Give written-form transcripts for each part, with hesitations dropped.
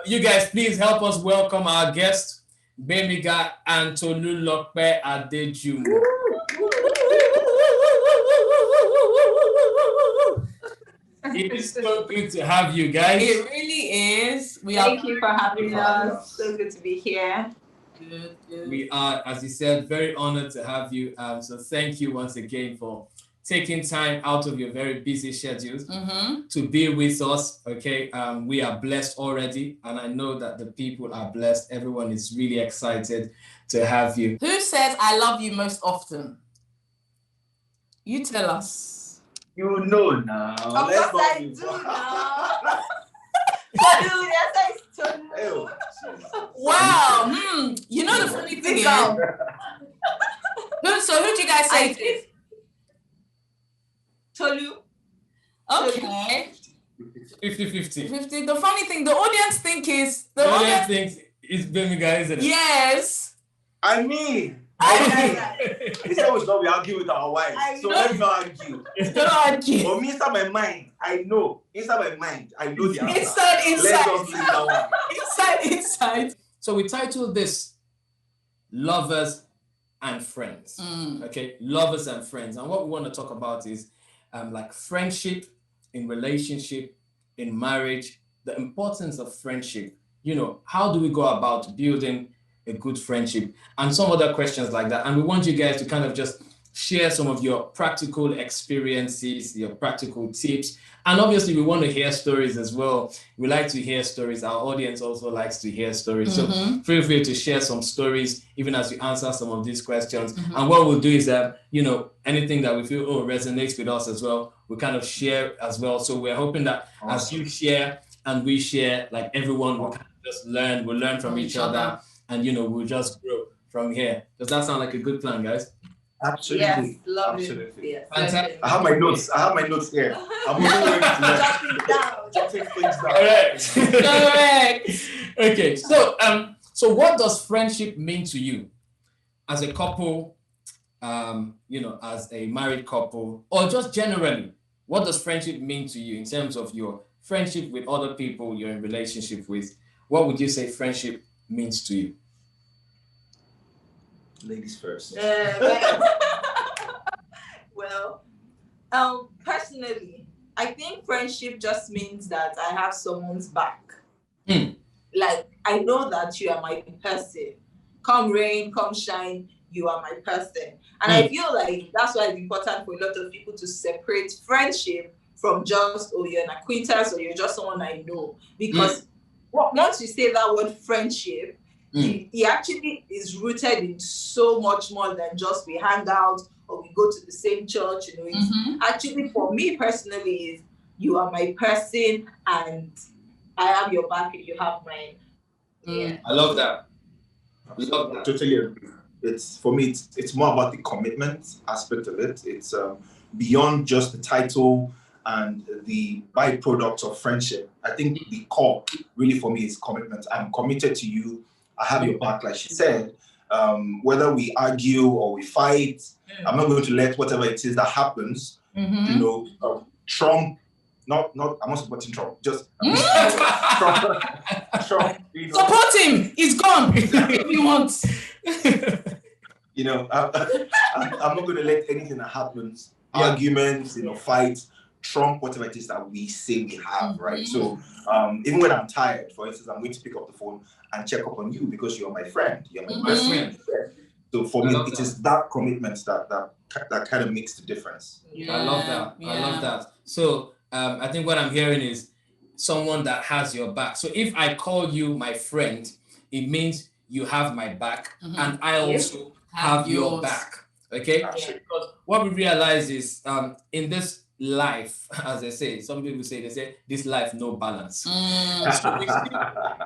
you guys, please help us welcome our guests, Gbemiga and Tolulope Adejumo. It is so good to have you guys. It really is. Thank you for having us. So good to be here. Good. We are, as you said, very honored to have you. So thank you once again for taking time out of your very busy schedules to be with us. Okay, we are blessed already, and I know that the people are blessed. Everyone is really excited to have you. Who says I love you most often? You tell us. You know now. Of course I do now. Tolu, yes, Tolu. Wow. You know the funny thing is, who do you guys say it is? Tolu. Okay. 50-50. The funny thing, the audience think is The audience thinks it's Gbemiga, isn't it? Yes. I mean, he said we should not argue with our wives. So let's not argue. Don't argue. For me, inside my mind, I know. Inside my mind, I know the answer. Inside. Let's just leave that one. Inside. So we titled this Lovers and Friends. Okay, Lovers and Friends. And what we want to talk about is like friendship in relationship, in marriage, the importance of friendship. You know, how do we go about building a good friendship and some other questions like that. And we want you guys to kind of just share some of your practical experiences, your practical tips. And obviously we want to hear stories as well. We like to hear stories. Our audience also likes to hear stories. So feel free to share some stories, even as you answer some of these questions. And what we'll do is that, anything that we feel resonates with us as well, we kind of share as well. So we're hoping that as you share and we share, like everyone will kind of just learn, we'll learn from each other. And, we'll just grow from here. Does that sound like a good plan, guys? Absolutely. Yes, love Absolutely. Yes, fantastic. I have my notes here. I'm going to jotting things down. Correct. Okay. So what does friendship mean to you as a couple, as a married couple, or just generally? What does friendship mean to you in terms of your friendship with other people you're in relationship with? What would you say friendship means to you? Ladies first. Well, personally, I think friendship just means that I have someone's back. Like, I know that you are my person. Come rain, come shine, you are my person. And I feel like that's why it's important for a lot of people to separate friendship from just, you're an acquaintance or you're just someone I know. Because once you say that word friendship, it actually is rooted in so much more than just we hang out or we go to the same church. It's actually, for me personally, is you are my person and I have your back and you have mine. Yeah. I love that. Totally agree. It's for me. It's more about the commitment aspect of it. It's beyond just the title and the byproduct of friendship. I think the core, really, for me, is commitment. I'm committed to you. I have your back, like she said. Whether we argue or we fight, I'm not going to let whatever it is that happens. Trump. I'm not supporting Trump. Just Trump. Support him. He's gone. If he wants. I'm not going to let anything that happens, arguments, fights, trump whatever it is that we say we have, right? So even when I'm tired, for instance, I'm going to pick up the phone and check up on you because you're my friend. You're my best friend. So for me, it is that commitment that kind of makes the difference. Yeah. I love that. Yeah. I love that. So I think what I'm hearing is someone that has your back. So if I call you my friend, it means you have my back and I also have your back. Okay? Because what we realize is in this life, as they say, some people say, this life, no balance. So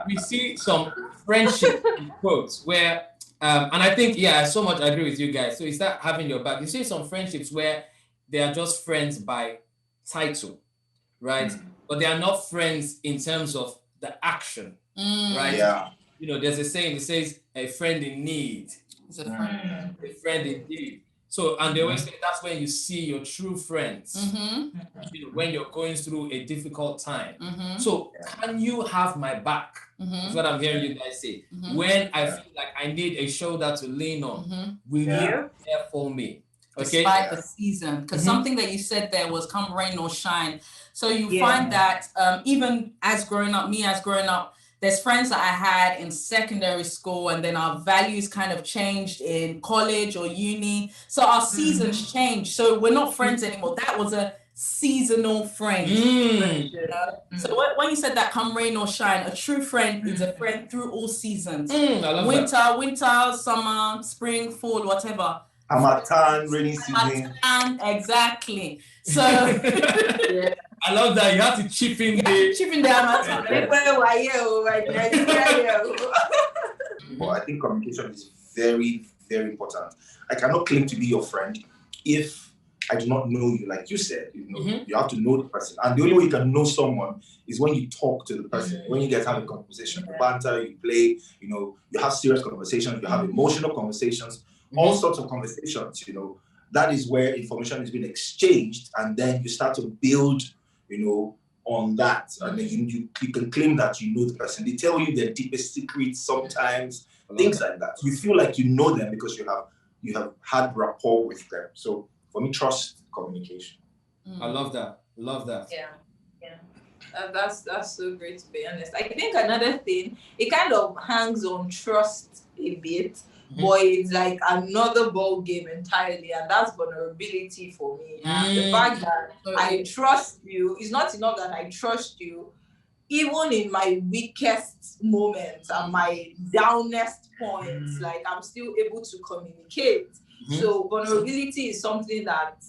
we see some friendship quotes where, and I think, I so much agree with you guys. So you start having your back. You see some friendships where they are just friends by title, right? But they are not friends in terms of the action, right? Yeah. There's a saying, it says, a friend in need. It's a friend. A friend indeed. So, and they always say that's when you see your true friends, when you're going through a difficult time. So, can you have my back? That's what I'm hearing you guys say. When I feel like I need a shoulder to lean on, will you be there for me? Okay. Despite the season, because something that you said there was come rain or shine. So you find that even as growing up, there's friends that I had in secondary school, and then our values kind of changed in college or uni. So our seasons changed. So we're not friends anymore. That was a seasonal friend. So when you said that come rain or shine, a true friend is a friend through all seasons. I love Winter, summer, spring, fall, whatever. Harmattan, rainy season. Exactly. So I love that. You have to chip in the Harmattan. But I think communication is very, very important. I cannot claim to be your friend if I do not know you. Like you said, you have to know the person. And the only way you can know someone is when you talk to the person, when you guys have a conversation, you banter, you play, you have serious conversations, you have emotional conversations, all sorts of conversations, that is where information is being exchanged, and then you start to build, on that, and then you can claim that you know the person. They tell you their deepest secrets sometimes, things like that. You feel like you know them because you have had rapport with them. So for me, trust, communication. I love that. Yeah. That's so great, to be honest. I think another thing, it kind of hangs on trust a bit. But it's like another ball game entirely, and that's vulnerability for me. The fact that I trust you is not enough that I trust you, even in my weakest moments and my downest points, like I'm still able to communicate. So vulnerability is something that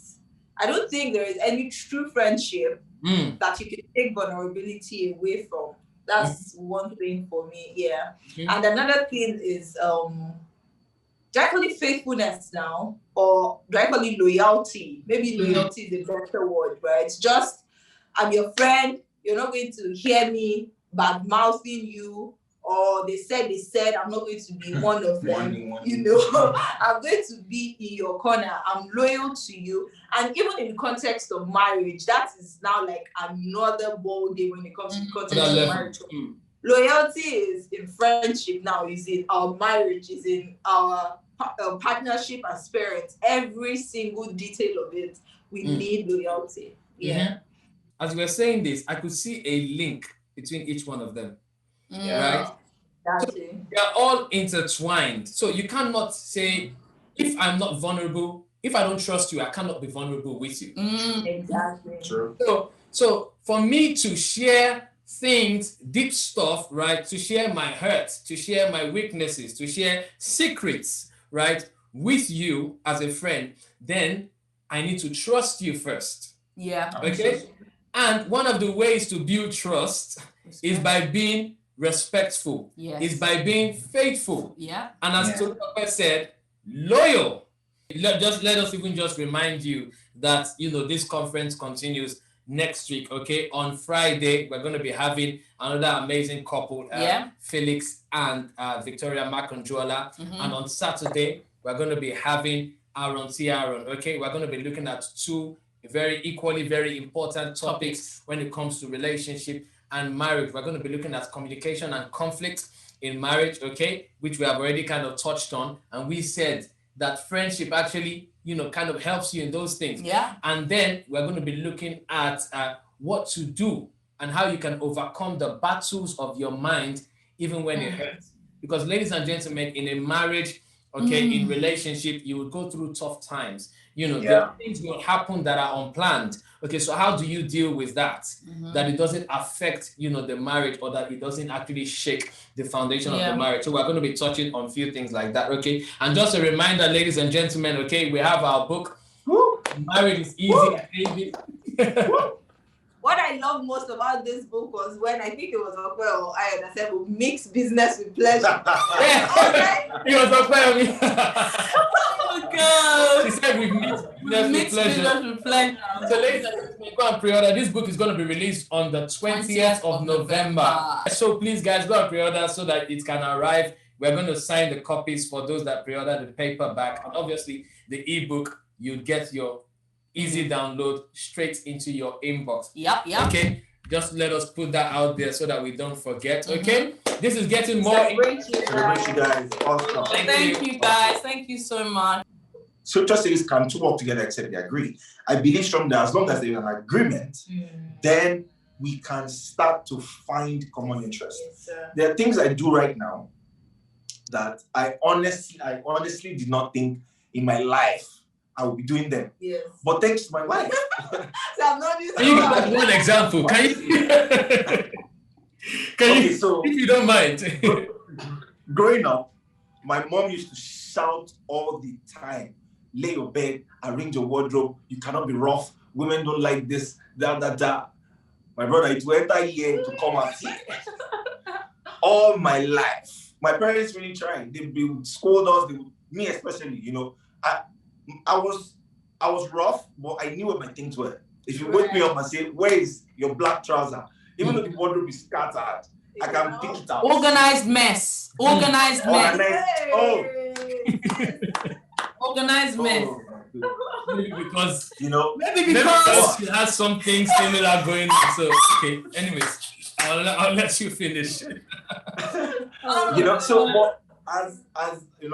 I don't think there is any true friendship that you can take vulnerability away from. That's one thing for me, And another thing is do I call it faithfulness now? Or do I call it loyalty? Maybe loyalty is a better word, right? It's just, I'm your friend, you're not going to hear me bad-mouthing you, or they said, I'm not going to be one of them, I'm going to be in your corner, I'm loyal to you. And even in the context of marriage, that is now like another ball game when it comes to the context of marriage. Loyalty is in friendship now, is in our marriage, is in our partnership as parents. Every single detail of it, we need loyalty. As you were saying this, I could see a link between each one of them. Right? So they are all intertwined. So you cannot say, if I'm not vulnerable, if I don't trust you, I cannot be vulnerable with you. Exactly. True. So for me to share things, deep stuff, right? To share my hurts, to share my weaknesses, to share secrets, right? With you as a friend, then I need to trust you first. Okay? And one of the ways to build trust is by being respectful. Is by being faithful. And as Tolulope said, loyal. Let us even just remind you that, this conference continues next week, okay? On Friday, we're going to be having another amazing couple, Felix and Victoria Makonjola. And on Saturday, we're going to be having Aaron, okay? We're going to be looking at two very important topics when it comes to relationship and marriage. We're going to be looking at communication and conflict in marriage, okay? Which we have already kind of touched on. And we said that friendship actually, kind of helps you in those things. And then we're going to be looking at what to do and how you can overcome the battles of your mind, even when it hurts. Because ladies and gentlemen, in a marriage, okay, in relationship, you will go through tough times. There are things will happen that are unplanned. Okay, so how do you deal with that? That it doesn't affect, the marriage, or that it doesn't actually shake the foundation of the marriage. So we're going to be touching on a few things like that, okay? And just a reminder, ladies and gentlemen, okay, we have our book, Marriage is Easy. What I love most about this book was when I think it was Ope or Ayo that said, "We'll mix business with pleasure." It was Ope. Oh God! She said we mix business with pleasure. So ladies and gentlemen, go and pre-order. This book is going to be released on the 20th of November. So please, guys, go and pre-order so that it can arrive We're going to sign the copies for those that pre-order the paperback, and obviously the ebook. You get your easy download straight into your inbox. Yep. Okay, just let us put that out there so that we don't forget. Okay, this is getting more. Celebrate you guys. Awesome. Thank you guys. Thank you so much. Scripture says, "Can two work together except they agree?" I believe strongly that as long as there is an agreement, then we can start to find common interest. Yes, there are things I do right now that I honestly did not think in my life I will be doing them. Yes. But thanks to my wife. So I'm not used to Can you give us one example? Can you, so if you don't mind. Growing up, my mom used to shout all the time, "Lay your bed, arrange your wardrobe, you cannot be rough, women don't like this, da. My brother, it will enter here to come and see. All my life. My parents really tried. They would scold us, me especially, you know. I was rough, but I knew where my things were. If you wake me up and say, "Where is your black trouser?" Even though the wardrobe is scattered, I can pick it up. Organized mess. Organized mess. Organized mess. Maybe because maybe because she has something similar going on. So okay. Anyways, I'll let you finish. But as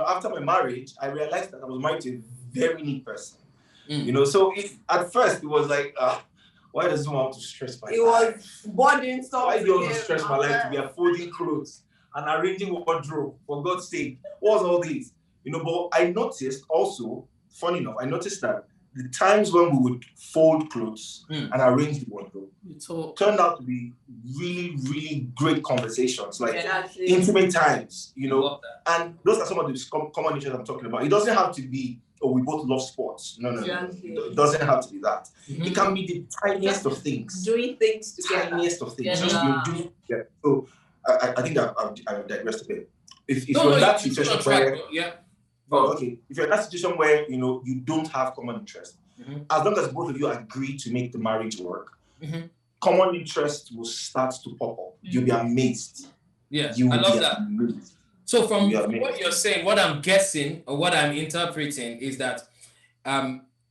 after my marriage, I realized that I was married to a very neat person. So at first it was like, why does he want to stress my life? It was boarding stuff. Why do you want to stress my life to be folding clothes and arranging wardrobe? For God's sake, what was all this? But I noticed also, funny enough, that the times when we would fold clothes and arrange the wardrobe turned out to be really, really great conversations, like intimate times, and those are some of the common issues I'm talking about. It doesn't have to be, we both love sports. No. It doesn't have to be that. It can be the tiniest of things. Doing things together. Tiniest of things. Just doing. Yeah. So I think that I've digressed a bit. If you're in that situation where, if you're in that situation where you don't have common interest, as long as both of you agree to make the marriage work, common interest will start to pop up. You'll be amazed. Yeah, I love that. Amazed. So from what you're saying, what I'm guessing or what I'm interpreting is that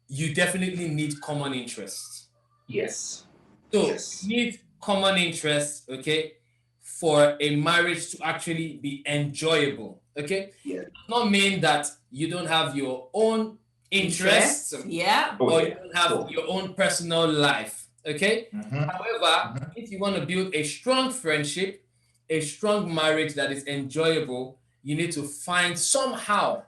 you definitely need common interests. Yes. So you need common interests, okay, for a marriage to actually be enjoyable, okay? Yeah. It does not mean that you don't have your own interests, or you don't have your own personal life, okay? However, if you want to build a strong friendship, a strong marriage that is enjoyable, you need to find somehow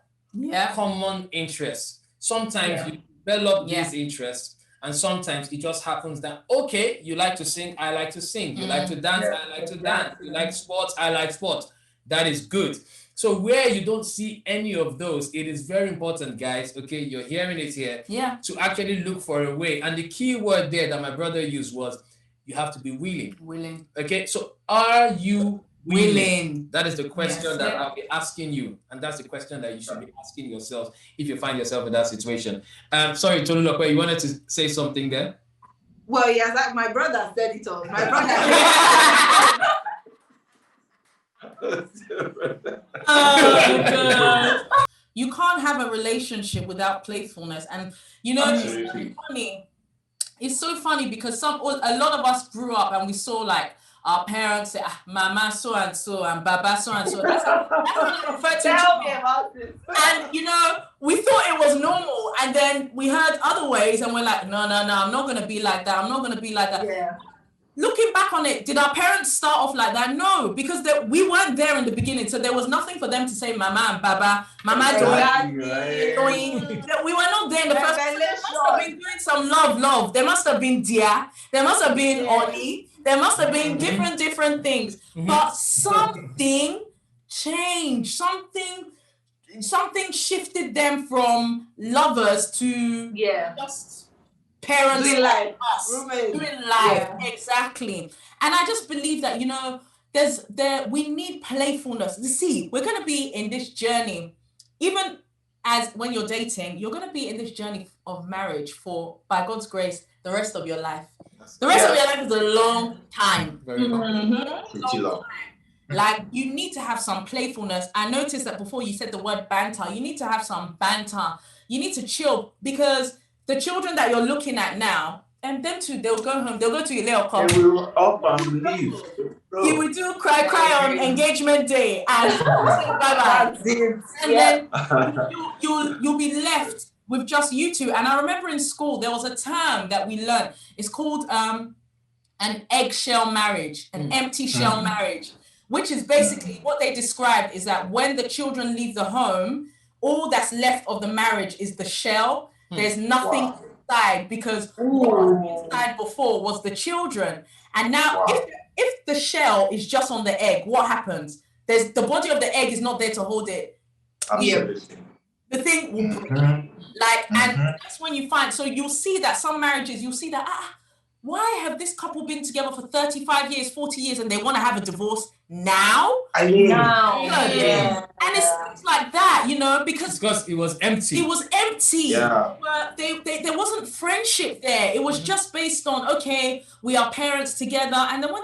common interests. Sometimes you develop these interests, and sometimes it just happens that, okay, you like to sing, I like to sing. You like to dance, I like to dance. You like sports, I like sports. That is good. So where you don't see any of those, it is very important, guys, okay, you're hearing it here, to actually look for a way. And the key word there that my brother used was, you have to be willing. Willing. Okay, so are you willing? That is the question that I'll be asking you. And that's the question that you should be asking yourself if you find yourself in that situation. Sorry, Tolulope, you wanted to say something there? Well, yes, my brother said it all. My brother. Oh, God. You can't have a relationship without playfulness. And it's so funny because a lot of us grew up and we saw like our parents say, Mama so and so and Baba so and so. That's how they refer to Tell me about this. And we thought it was normal, and then we heard other ways, and we're like, no, I'm not gonna be like that. I'm not gonna be like that. Yeah. Looking back on it, did our parents start off like that? No, because we weren't there in the beginning, so there was nothing for them to say, Mama and Baba, Mama doing. We were not there in the first place. They must have been doing some love. There must have been Dia. There must have been Oni. There must have been different things. But something changed. Something shifted them from lovers to just parents doing life. Doing life. Exactly. And I just believe that, we need playfulness. You see, we're going to be in this journey, even as when you're dating, you're going to be in this journey of marriage for, by God's grace, the rest of your life. The rest of your life is a long time. Very long. Pretty long. Like, you need to have some playfulness. I noticed that before you said the word banter, you need to have some banter. You need to chill, because the children that you're looking at now, and them too, they'll go home, they'll go to your little club. They will up and leave. You will do cry on engagement day and say bye-bye. And then you'll be left with just you two. And I remember in school, there was a term that we learned. It's called an eggshell marriage, an empty shell marriage, which is basically what they described is that when the children leave the home, all that's left of the marriage is the shell. There's nothing inside, because what was inside before was the children. And now if the shell is just on the egg, what happens? The body of the egg is not there to hold it. Absolutely. The thing will break. And that's when you find, so you'll see that some marriages, you'll see that, why have this couple been together for 35 years, 40 years, and they want to have a divorce now? And it's things like that, you know, because it was empty. It was empty. Yeah. But there wasn't friendship there. It was just based on, okay, we are parents together. And then when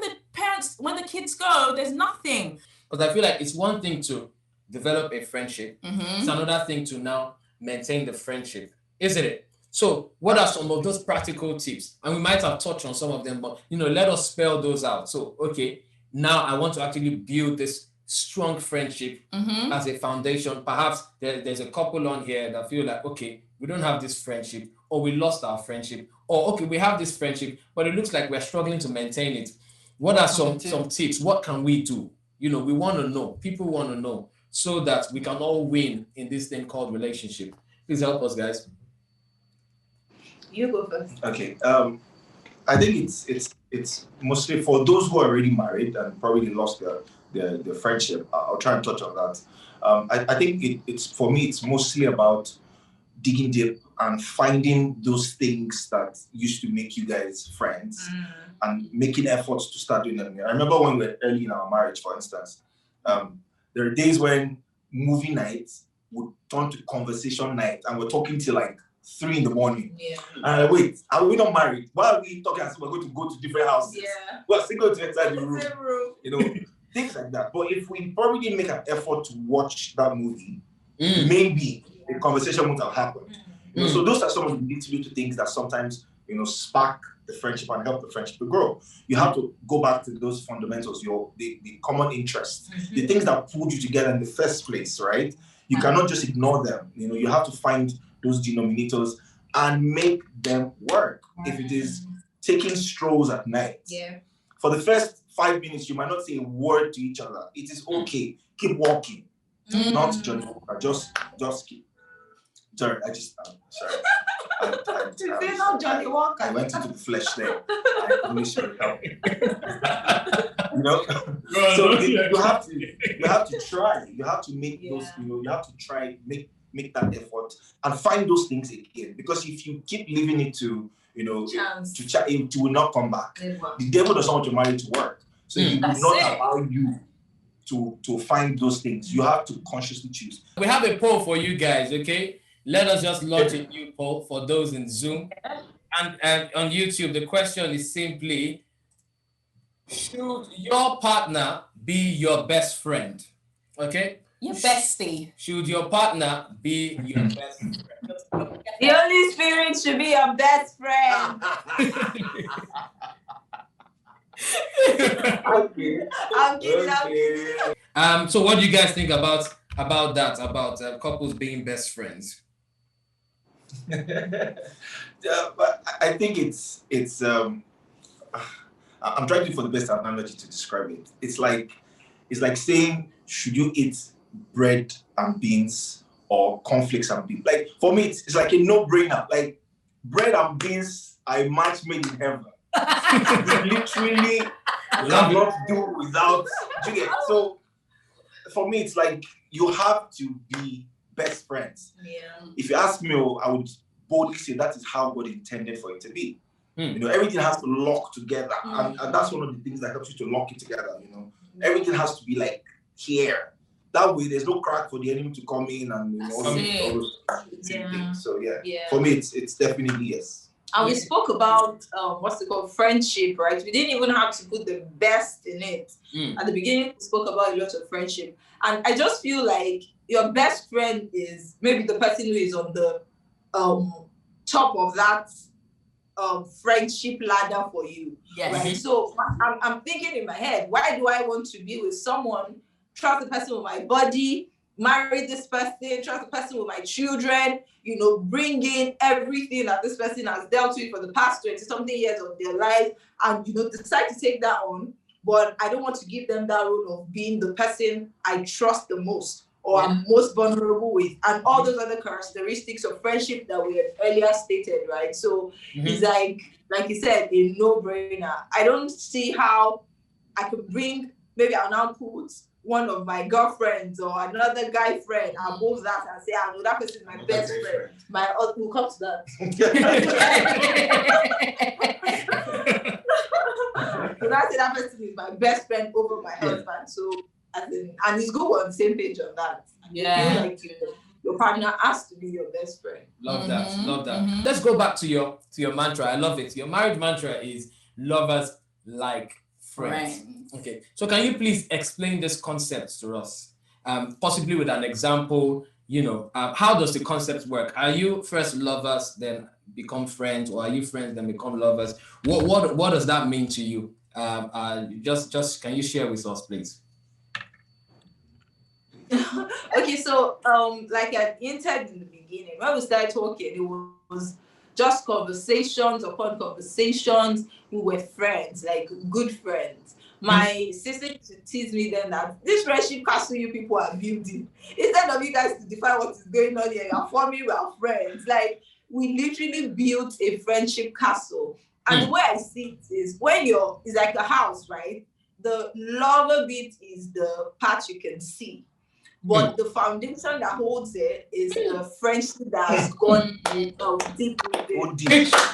the kids go, there's nothing. Because I feel like it's one thing to develop a friendship. It's another thing to now maintain the friendship, isn't it? So what are some of those practical tips? And we might have touched on some of them, but, you know, let us spell those out. So, okay, now I want to actually build this strong friendship as a foundation. Perhaps there's a couple on here that feel like, okay, we don't have this friendship, or we lost our friendship, or, okay, we have this friendship, but it looks like we're struggling to maintain it. What are some tips? What can we do? You know, we want to know. People want to know, so that we can all win in this thing called relationship. Please help us, guys. You go first. Okay. I think it's mostly for those who are already married and probably lost their friendship. I'll try and touch on that. I think it's for me, it's mostly about digging deep and finding those things that used to make you guys friends and making efforts to start doing them. I remember when we were early in our marriage, for instance, there are days when movie nights would turn to conversation night and we're talking till like 3 a.m. Yeah. And wait, are we not married? Why are we talking as we're going to go to different houses? Yeah. We're single to inside the room. You know, things like that. But if we probably didn't make an effort to watch that movie, maybe the conversation wouldn't have happened. You know, so those are some of the little things that sometimes, you know, spark the friendship and help the friendship to grow. You have to go back to those fundamentals, the common interests, the things that pulled you together in the first place, right? You cannot just ignore them. You know, you have to find those denominators and make them work. If it is taking strolls at night, for the first 5 minutes, you might not say a word to each other. It is okay. Keep walking. Not Johnny Walker. Just keep. Sorry, sorry. Not Johnny Walker. I went into the flesh there. I wish you would help me. You know? So you have to try. You have to make those, you know, you have to try, make that effort and find those things again. Because if you keep leaving it to, you know, it will not come back. The devil doesn't want your marriage to work. So he will not allow you to find those things. You have to consciously choose. We have a poll for you guys, okay? Let us just launch a new poll for those in Zoom. And on YouTube, the question is simply, should your partner be your best friend? Okay? Your bestie. Should your partner be your best friend? The Holy Spirit should be your best friend. Okay. So what do you guys think about that? About couples being best friends? But I think it's I'm trying to look for the best analogy to describe it. It's like saying, should you eat bread and beans or cornflakes and beans? Like for me, it's like a no-brainer. Like bread and beans are a match made in heaven. You literally cannot do without. So for me, it's like you have to be best friends. Yeah. If you ask me, I would boldly say that is how God intended for it to be. You know, everything has to lock together, and that's one of the things that helps you to lock it together. You know, everything has to be like here. That way, there's no crack for the enemy to come in and, you know, all those things. So yeah, for me, it's definitely yes. And we spoke about what's it called, friendship, right? We didn't even have to put the best in it. At the beginning, we spoke about a lot of friendship, and I just feel like your best friend is maybe the person who is on the top of that friendship ladder for you. Yes. Right? So I'm thinking in my head, why do I want to be with someone, trust the person with my body, marry this person, trust the person with my children, bring in everything that this person has dealt with for the past 20-something years of their life, and, decide to take that on, but I don't want to give them that role of being the person I trust the most or I'm most vulnerable with, and all those other characteristics of friendship that we had earlier stated, right? So it's like you said, a no-brainer. I don't see how I could bring, maybe I'll now put one of my girlfriends or another guy friend above that and say, I know that person is my best friend. We'll come to that. So I say that person is my best friend over my husband. So, and it's good we're on the same page on that. I feel like your partner has to be your best friend. Love that. Let's go back to your mantra. I love it. Your marriage mantra is lovers like friends. Okay. So can you please explain this concept to us? Possibly with an example, how does the concept work? Are you first lovers, then become friends, or are you friends, then become lovers? What does that mean to you? Just can you share with us, please? Okay, so like I hinted in the beginning, when we started talking, it was just conversations upon conversations. We were friends, like good friends. My sister used to tease me then that this friendship castle you people are building, instead of you guys to define what is going on here, you're forming, we are friends. Like, we literally built a friendship castle. And the way I see it is, it's like a house, right? The lover bit is the part you can see. But the foundation that holds it is the friendship that has gone deep with it.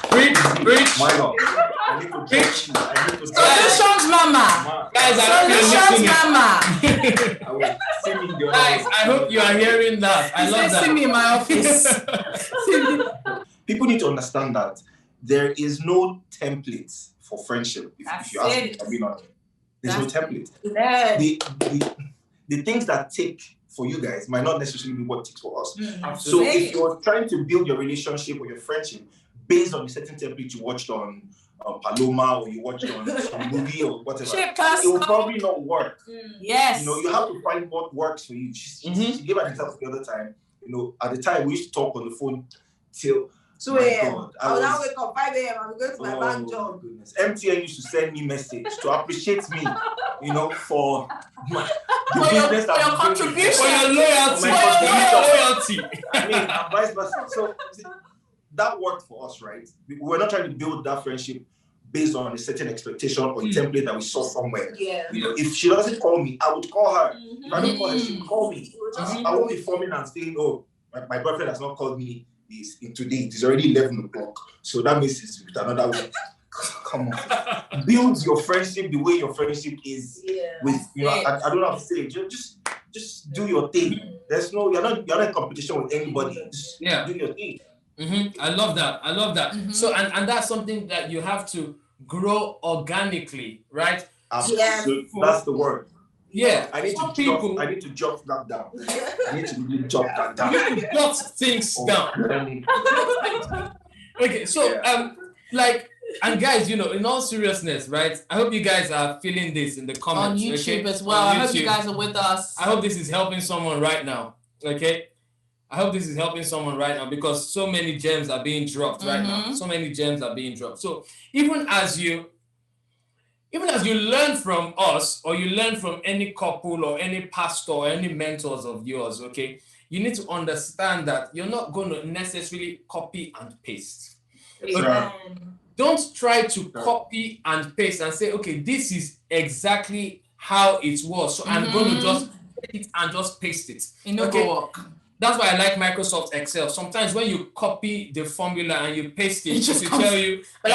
Preach. My God. I need to Solutions, mama. Guys, I hope you are hearing that. I love that. See me in my office. People need to understand that there is no template for friendship. If you ask me, there's no template. The things that take for you guys might not necessarily be what takes for us. So if you're trying to build your relationship or your friendship based on a certain template you watched on Paloma, or you watched on some movie or whatever, it will probably not work. Yes. You have to find what works for you. She gave an example the other time. At the time we used to talk on the phone till 2 a.m. I will now wake up 5 a.m. I'm going to my bank job. Goodness. MTN used to send me message to appreciate me, for your contribution, for your loyalty. I mean, and vice versa. So that worked for us, right? We're not trying to build that friendship based on a certain expectation or a template that we saw somewhere. Yeah. If she doesn't call me, I would call her. If I don't call her, she will call me. I won't be forming and saying, "Oh, my boyfriend has not called me today. It is already 11 o'clock. So that means it's with another way." Come on. Build your friendship the way your friendship is with, I don't know how to say it. Just do your thing. There's no, you're not in competition with anybody. Just do your thing. I love that. So and that's something that you have to grow organically, right? Absolutely. That's the word. Yeah. I need to jot that down. I need to really jot that down. You need to jot things down. Okay, so and guys, in all seriousness, right? I hope you guys are feeling this in the comments. On YouTube as well. I hope you guys are with us. I hope this is helping someone right now. Okay? I hope this is helping someone right now, because so many gems are being dropped right now. So many gems are being dropped. So even as you learn from us, or you learn from any couple or any pastor or any mentors of yours, okay, you need to understand that you're not going to necessarily copy and paste. Okay? Don't try to copy and paste and say, okay, this is exactly how it was, so I'm going to just take it and just paste it. Work. That's why I like Microsoft Excel. Sometimes when you copy the formula and you paste it, it will tell you. Oh